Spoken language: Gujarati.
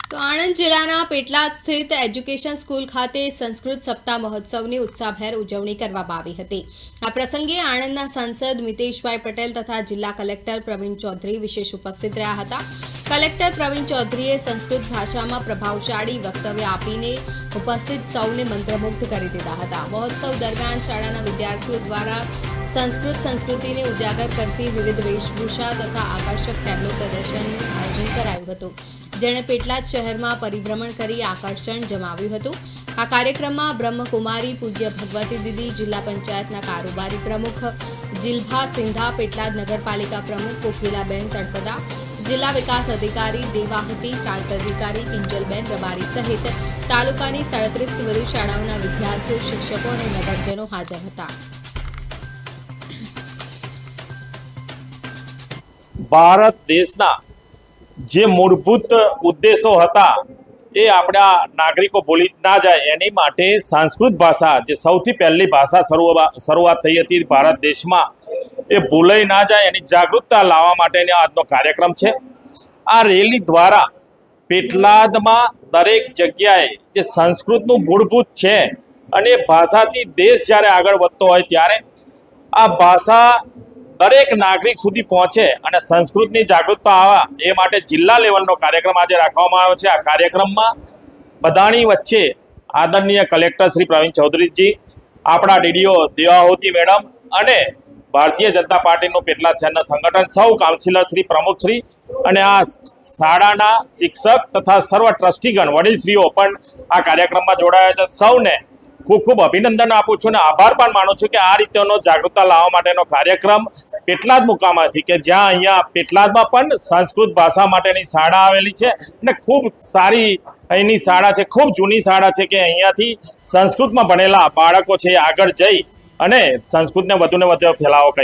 તો આણંદ જિલ્લાના પેટલાદ સ્થિત એજ્યુકેશન સ્કૂલ ખાતે સંસ્કૃત સપ્તાહ મહોત્સવની ઉત્સાહભેર ઉજવણી કરવામાં આવી હતી। આ પ્રસંગે આણંદના સાંસદ મિતેશભાઈ પટેલ તથા જિલ્લા કલેક્ટર પ્રવીણ ચૌધરી વિશેષ ઉપસ્થિત રહ્યા હતા। કલેક્ટર પ્રવીણ ચૌધરીએ સંસ્કૃત ભાષામાં પ્રભાવશાળી વક્તવ્ય આપીને ઉપસ્થિત સૌને મંત્રમુગ્ધ કરી દીધા હતા। મહોત્સવ દરમિયાન શાળાના વિદ્યાર્થીઓ દ્વારા સંસ્કૃત સંસ્કૃતિને ઉજાગર કરતી વિવિધ વેશભૂષા તથા આકર્ષક ટેબ્લો પ્રદર્શનનું આયોજન કરાયું હતું, જેણે પેટલાદ શહેરમાં પરિભ્રમણ કરી આકર્ષણ જમાવ્યું હતું। આ કાર્યક્રમમાં બ્રહ્મકુમારી પૂજ્ય ભગવતી દીદી, જિલ્લા પંચાયતના કારોબારી પ્રમુખ જિલ્ભા સિંધા, પેટલાદ નગરપાલિકા પ્રમુખ કોકિલાબેન તળપદા, જિલ્લા વિકાસ અધિકારી દેવાહુતિ, પ્રાંત અધિકારી કિંજલબેન રબારી સહિત તાલુકાની 37થી વધુ શાળાઓના વિદ્યાર્થીઓ, શિક્ષકો અને નગરજનો હાજર હતા। ભારત દેશના જે મૂળભૂત ઉદ્દેશો હતા એ આપણા નાગરિકો ભૂલી ના જાય એની માટે સંસ્કૃત ભાષા જે સૌથી પહેલી ભાષા શરૂઆત થઈ હતી ભારત દેશમાં, એ ભૂલાઈ ના જાય એની જાગૃતતા લાવવા માટેનો આજનો કાર્યક્રમ છે। આ રેલી દ્વારા પેટલાદમાં દરેક જગ્યાએ જે સંસ્કૃતનું મૂળભૂત છે અને એ ભાષાથી દેશ જ્યારે આગળ વધતો હોય ત્યારે આ ભાષા દરેક નાગરિક સુધી પહોંચે અને સંસ્કૃતની જાગૃતતા આવે એ માટે જિલ્લા લેવલનો કાર્યક્રમ આજે રાખવામાં આવ્યો છે। આ કાર્યક્રમમાં બધાની વચ્ચે આદરણીય કલેક્ટર શ્રી પ્રવીણ ચૌધરીજી, આપણા ડીડીઓ દેવાહુતિ મેડમ અને ભારતીય જનતા પાર્ટીનું પેટલાદ શહેરના સંગઠન, સૌ કાઉન્સિલર શ્રી, પ્રમુખ શ્રી અને આ શાળાના શિક્ષક તથા સર્વ ટ્રસ્ટીગણ, વડીલશ્રીઓ પણ આ કાર્યક્રમમાં જોડાયા છે। સૌને ખૂબ ખૂબ અભિનંદન આપું છું અને આભાર પણ માનું છું કે આ રીતેનો જાગૃતતા લાવવા માટેનો કાર્યક્રમ પેટલાદ મુકામથી, કે જ્યાં અહીંયા પેટલાદમાં પણ સંસ્કૃત ભાષા માટેની શાળા આવેલી છે અને ખૂબ સારી અહીંની શાળા છે, ખૂબ જૂની શાળા છે કે અહીંયાથી સંસ્કૃતમાં ભણેલા બાળકો છે આગળ જઈ અને સંસ્કૃતને વધુને વધુ ફેલાવો